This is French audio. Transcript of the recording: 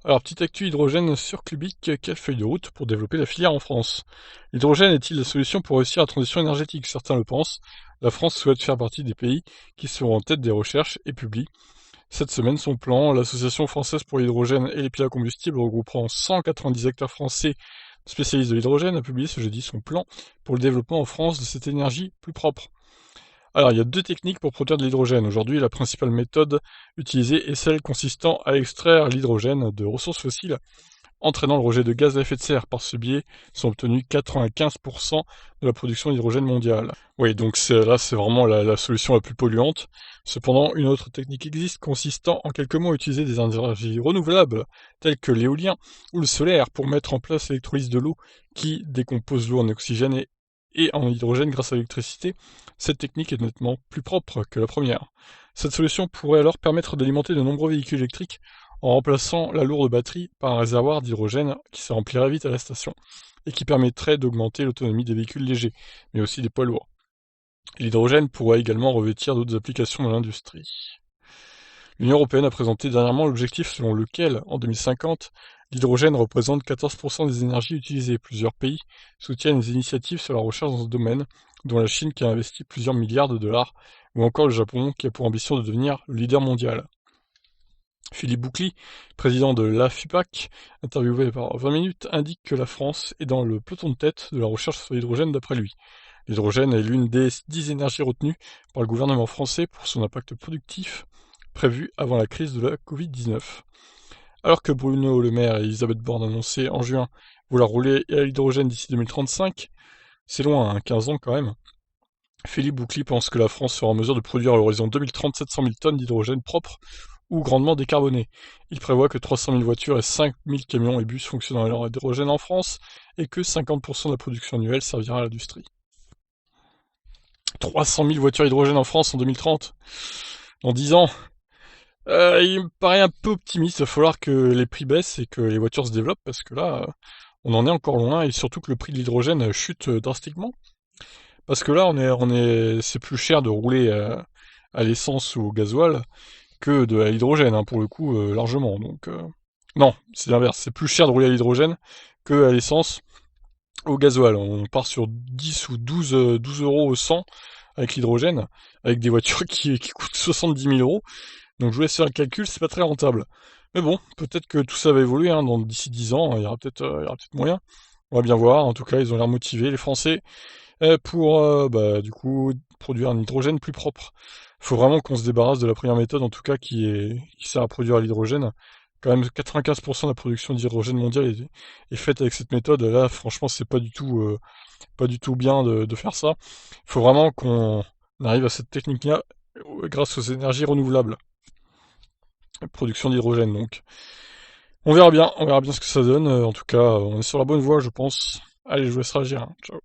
Alors, petite actu hydrogène sur Clubic, quelle feuille de route pour développer la filière en France? L'hydrogène est-il la solution pour réussir la transition énergétique? Certains le pensent. La France souhaite faire partie des pays qui seront en tête des recherches et publie cette semaine son plan. L'Association française pour l'hydrogène et les piles à combustible, regroupant 190 acteurs français spécialistes de l'hydrogène, a publié ce jeudi son plan pour le développement en France de cette énergie plus propre. Alors, il y a deux techniques pour produire de l'hydrogène. Aujourd'hui, la principale méthode utilisée est celle consistant à extraire l'hydrogène de ressources fossiles, entraînant le rejet de gaz à effet de serre. Par ce biais, sont obtenus 95% de la production d'hydrogène mondiale. Oui, donc là, c'est vraiment la solution la plus polluante. Cependant, une autre technique existe consistant en quelques mots à utiliser des énergies renouvelables, telles que l'éolien ou le solaire, pour mettre en place l'électrolyse de l'eau qui décompose l'eau en oxygène et en hydrogène grâce à l'électricité. Cette technique est nettement plus propre que la première. Cette solution pourrait alors permettre d'alimenter de nombreux véhicules électriques en remplaçant la lourde batterie par un réservoir d'hydrogène qui se remplirait vite à la station et qui permettrait d'augmenter l'autonomie des véhicules légers, mais aussi des poids lourds. L'hydrogène pourrait également revêtir d'autres applications dans l'industrie. L'Union européenne a présenté dernièrement l'objectif selon lequel, en 2050, l'hydrogène représente 14% des énergies utilisées. Plusieurs pays soutiennent les initiatives sur la recherche dans ce domaine, dont la Chine qui a investi plusieurs milliards de dollars, ou encore le Japon qui a pour ambition de devenir le leader mondial. Philippe Boucly, président de l'AFUPAC, interviewé par 20 minutes, indique que la France est dans le peloton de tête de la recherche sur l'hydrogène d'après lui. L'hydrogène est l'une des 10 énergies retenues par le gouvernement français pour son impact productif prévu avant la crise de la Covid-19. Alors que Bruno Le Maire et Elisabeth Borne annonçaient en juin vouloir rouler à l'hydrogène d'ici 2035, c'est loin, 15 ans quand même, Philippe Boucly pense que la France sera en mesure de produire à l'horizon 2030 700 000 tonnes d'hydrogène propre ou grandement décarboné. Il prévoit que 300 000 voitures et 5 000 camions et bus fonctionnent à l'hydrogène en France et que 50% de la production annuelle servira à l'industrie. 300 000 voitures hydrogène en France en 2030. Dans 10 ans, il me paraît un peu optimiste. Il va falloir que les prix baissent et que les voitures se développent parce que là, on en est encore loin et surtout que le prix de l'hydrogène chute drastiquement. Parce que là, c'est plus cher de rouler à l'essence ou au gasoil que de l'hydrogène, hein, pour le coup, largement. Donc, non, c'est l'inverse. C'est plus cher de rouler à l'hydrogène que à l'essence au gasoil. On part sur 10 ou 12 euros au 100 avec l'hydrogène, avec des voitures qui coûtent 70 000 euros. Donc je vous laisse faire le calcul, c'est pas très rentable. Mais bon, peut-être que tout ça va évoluer, hein, d'ici 10 ans, il y aura peut-être moyen. On va bien voir. En tout cas, ils ont l'air motivés, les Français, pour du coup produire un hydrogène plus propre. Faut vraiment qu'on se débarrasse de la première méthode, en tout cas, qui sert à produire l'hydrogène. Quand même, 95% de la production d'hydrogène mondiale est faite avec cette méthode. Là, franchement, c'est pas du tout bien de faire ça. Faut vraiment qu'on arrive à cette technique-là grâce aux énergies renouvelables. Production d'hydrogène, donc. On verra bien ce que ça donne. En tout cas, on est sur la bonne voie, je pense. Allez, je vous laisse réagir, hein. Ciao.